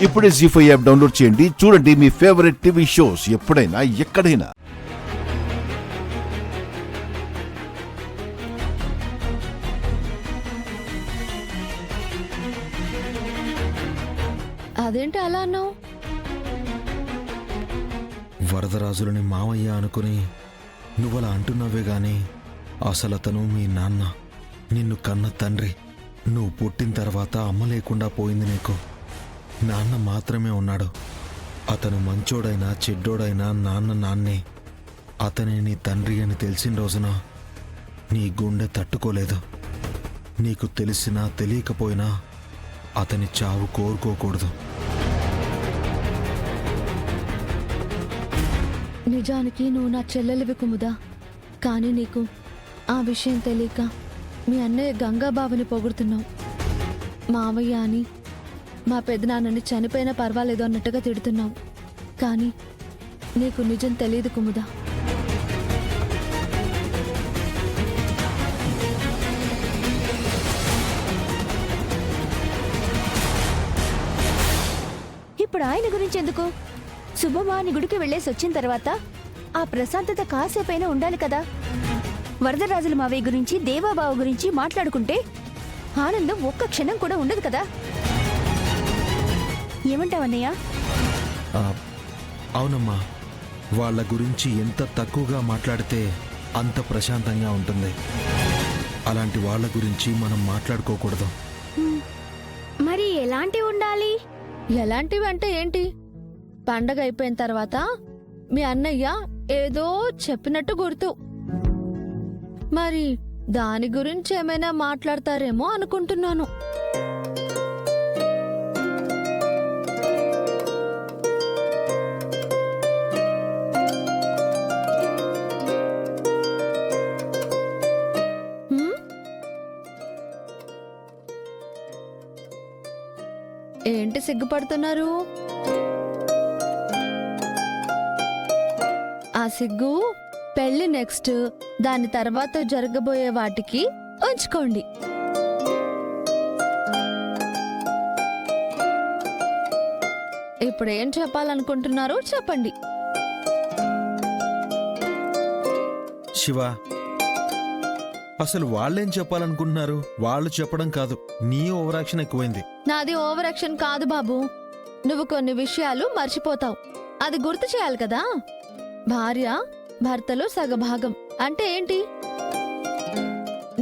ఇప్పుడే జీ5 app download చేయండి. చూడండి మీ ఫేవరెట్ టీవీ షోస్ ఎప్పుడైనా ఎక్కడైనా. అదేంటి అలా అన్నావు? వరదరాజులని మావయ్య అనుకుని నువ్వలా అంటున్నావే గాని అసలు అతను మీ నాన్న, నిన్ను కన్న తండ్రి. నువ్వు పుట్టిన తర్వాత అమ్మ లేకుండా పోయింది నీకు. నాన్న మాత్రమే ఉన్నాడు. అతను మంచోడైనా చెడ్డోడైనా నాన్న నాన్నే. అతనే నీ తండ్రి అని తెలిసిన రోజున నీ గుండె తట్టుకోలేదు. నీకు తెలిసినా తెలియకపోయినా అతని చావు కోరుకోకూడదు. నిజానికి నువ్వు నా చెల్లెలివి కుముదా, కానీ నీకు ఆ విషయం తెలియక మీ అన్నయ్య గంగాబాబుని పొగుడుతున్నావు. మావయ్య అని మా పెద్దనాన్నని చనిపోయినా పర్వాలేదు అన్నట్టుగా తిడుతున్నావు. కానీ నీకు నిజం తెలియదు కుముదా. ఇప్పుడు ఆయన గురించి ఎందుకు? శుభమాని గుడికి వెళ్ళేసి వచ్చిన తర్వాత ఆ ప్రశాంతత కాసేపైనా ఉండాలి కదా. వరదరాజుల మావయ్య గురించి దేవాబావ గురించి మాట్లాడుకుంటే ఆనందం ఒక్క క్షణం కూడా ఉండదు కదా. ఏమంటావన్నయ్య? అవునమ్మా, వాళ్ళ గురించి ఎంత తక్కువగా మాట్లాడితే అంత ప్రశాంతంగా ఉంటుంది. అలాంటి వాళ్ళ గురించి మనం మాట్లాడుకోకూడదు. మరి ఎలాంటివి ఉండాలి? ఎలాంటివి అంటే ఏంటి? పండగ అయిపోయిన తర్వాత మీ అన్నయ్య ఏదో చెప్పినట్టు గుర్తు. మరి దాని గురించి ఏమైనా మాట్లాడతారేమో అనుకుంటున్నాను. ఏంటి సిగ్గుపడుతున్నారు? ఆ సిగ్గు పెళ్లి నెక్స్ట్, దాని తర్వాత జరగబోయే వాటికి ఉంచుకోండి. ఇప్పుడు ఏం చెప్పాలనుకుంటున్నారో చెప్పండి. శివ, అసలు వాళ్ళేం చెప్పాలనుకుంటున్నారు? వాళ్ళు చెప్పడం కాదు, నీ ఓవరాక్షన్ ఎక్కువైంది. నాది ఓవర్ యాక్షన్ కాదు బాబు. నువ్వు కొన్ని విషయాలు మర్చిపోతావు, అది గుర్తు చేయాలి కదా. భార్య భర్తలో సగభాగం అంటే ఏంటి?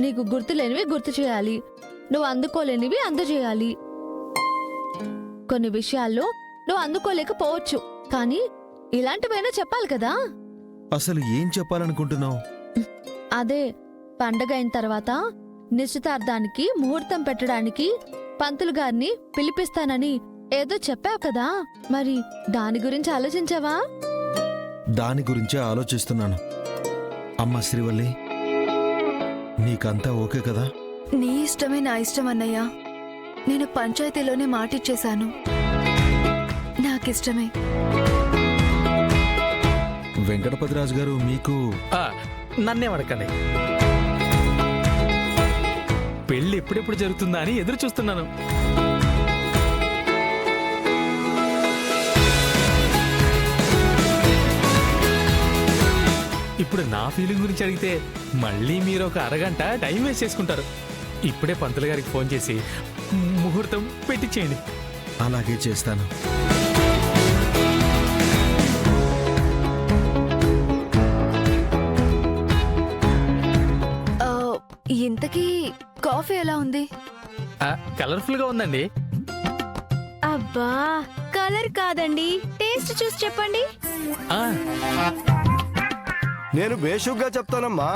నీకు గుర్తులేనివి గుర్తు చేయాలి, నువ్వు అందుకోలేనివి అందజేయాలి. కొన్ని విషయాల్లో నువ్వు అందుకోలేకపోవచ్చు, కానీ ఇలాంటివైనా చెప్పాలి కదా. అసలు ఏం చెప్పాలనుకుంటున్నావు? అదే, పండగ అయిన తర్వాత నిశ్చితార్థానికి ముహూర్తం పెట్టడానికి పంతులు గారిని పిలిపిస్తానని ఏదో చెప్పావు కదా, మరి దాని గురించి ఆలోచించావా? దాని గురించే ఆలోచిస్తున్నాను. అమ్మ శ్రీవల్లి, నీకంతా ఓకే కదా? నీ ఇష్టమే నా ఇష్టం అన్నయ్య. నేను పంచాయతీలోనే మాటిచ్చేశాను, నాకిష్టమే. వెంకటపతిరాజు గారు, మీకు నన్నే అడగండి. పెళ్ళి ఎప్పుడెప్పుడు జరుగుతుందా అని ఎదురు చూస్తున్నాను. ఇప్పుడు నా ఫీలింగ్ గురించి అడిగితే మళ్ళీ మీరు ఒక అరగంట టైం వేస్ట్ చేసుకుంటారు. ఇప్పుడే పంతులు గారికి ఫోన్ చేసి ముహూర్తం పెట్టించేయండి. అలాగే చేస్తాను. ఇంతకీ కాఫీ ఎలా ఉంది? కలర్ఫుల్ గా ఉందండి. అబ్బా, కలర్ కాదండి, టేస్ట్ చూసి చెప్పండి. నేను బేషుగ్గా చెప్తానమ్మా.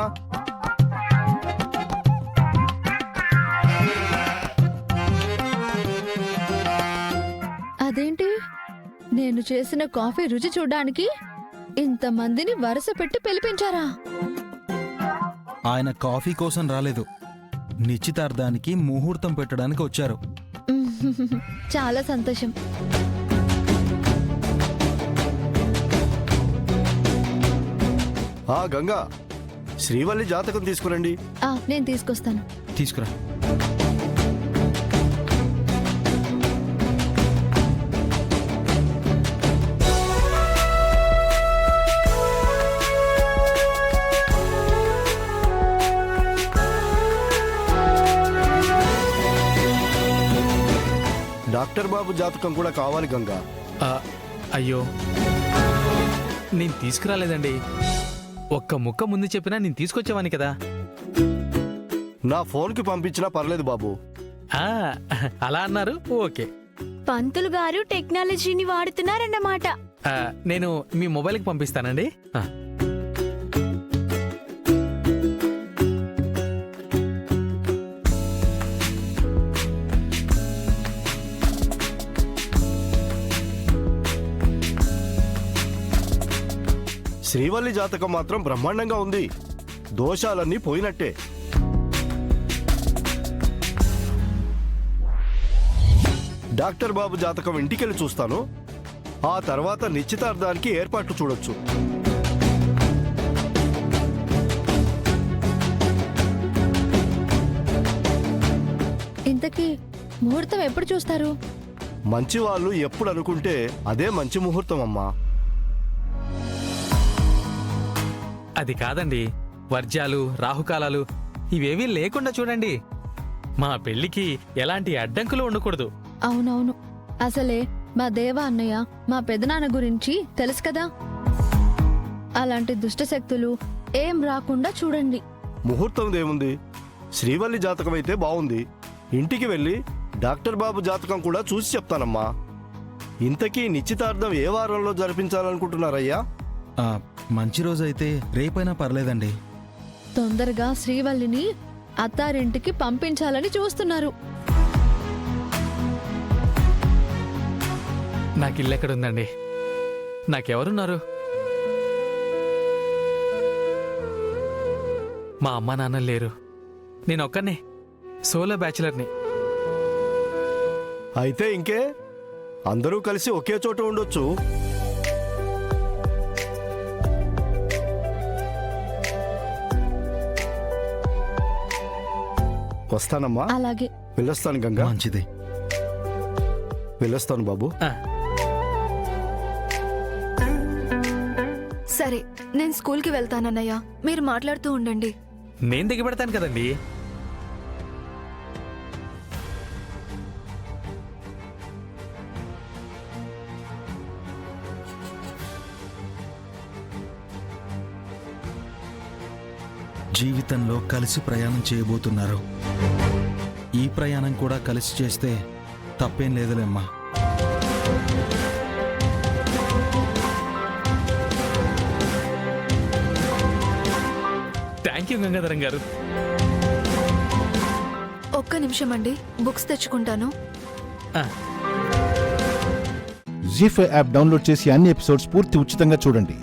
అదేంటి, నేను చేసిన కాఫీ రుచి చూడ్డానికి ఇంతమందిని వరుస పెట్టి పిలిపించారా? ఆయన కాఫీ కోసం రాలేదు, నిశ్చితార్థానికి ముహూర్తం పెట్టడానికి వచ్చారు. చాలా సంతోషం. గంగా, శ్రీవల్లి జాతకం తీసుకురండి. నేను తీసుకొస్తాను. తీసుకురా. డాక్టర్ బాబు జాతకం కూడా కావాలి గంగా. ఆ, అయ్యో నేను తీసుకురాలేదండి. ఒక్క ముక్క ముందు చెప్పినా నేను తీసుకొచ్చేవాని కదా. నా ఫోన్కి పంపించినా పర్లేదు బాబు. ఆ, అలా అన్నారు, ఓకే. పంతులు గారు టెక్నాలజీని వాడుతున్నారన్నమాట. ఆ, నేను మీ మొబైల్కి పంపిస్తానండి. ఆ. శ్రీవల్లి జాతకం మాత్రం బ్రహ్మాండంగా ఉంది. దోషాలన్నీ పోయినట్టే. డాక్టర్ బాబు జాతకం ఇంటికెళ్ళి చూస్తాను. ఆ తర్వాత నిశ్చితార్థానికి ఏర్పాట్లు చూడొచ్చు. ఇంతకీ ముహూర్తం ఎప్పుడు చూస్తారు? మంచి వాళ్ళు ఎప్పుడు అనుకుంటే అదే మంచి ముహూర్తం అమ్మా. అది కాదండి, వర్జ్యాలు రాహుకాలాలు ఇవేవీ లేకుండా చూడండి. మా పెళ్లికి ఎలాంటి అడ్డంకులు ఉండకూడదు. అవునవును, అసలే మా దేవ అన్నయ్య మా పెదనాన్న గురించి తెలుసు కదా. అలాంటి దుష్టశక్తులు ఏం రాకుండా చూడండి. ముహూర్తం దేముంది, శ్రీవల్లి జాతకం అయితే బాగుంది. ఇంటికి వెళ్ళి డాక్టర్ బాబు జాతకం కూడా చూసి చెప్తానమ్మా. ఇంతకీ నిశ్చితార్థం ఏ వారంలో జరిపించాలనుకుంటున్నారయ్యా? మంచి రోజైతే రేపైనా పర్లేదండి. తొందరగా శ్రీవల్లిని అత్తారింటికి పంపించాలని చూస్తున్నారు. నాకు ఇల్లు ఎక్కడుందండి? నాకెవరున్నారు? మా అమ్మ నాన్న లేరు. నేను ఒక్కనే సోలో బ్యాచిలర్ని. అయితే ఇంకే, అందరూ కలిసి ఒకే చోట ఉండొచ్చు. వస్తానమ్మా. అలాగే. వెళ్ళొస్తాను గంగా. మంచిది. వెళ్ళొస్తాను బాబు. ఆ, సరే, నేను స్కూల్కి వెళ్తానన్నయ్య. మీరు మాట్లాడుతూ ఉండండి. నేను దిగబెడతాను కదండి. జీవితంలో కలిసి ప్రయాణం చేయబోతున్నారు. ఈ ప్రయాణం కూడా కలిసి చేస్తే తప్పేం లేదులేమ్మా. థ్యాంక్ యూ గంగాధరం గారు. ఒక్క నిమిషం అండి, బుక్స్ తెచ్చుకుంటాను. ఆ, జీ5 యాప్ డౌన్లోడ్ చేసి అన్ని ఎపిసోడ్స్ పూర్తి ఉచితంగా చూడండి.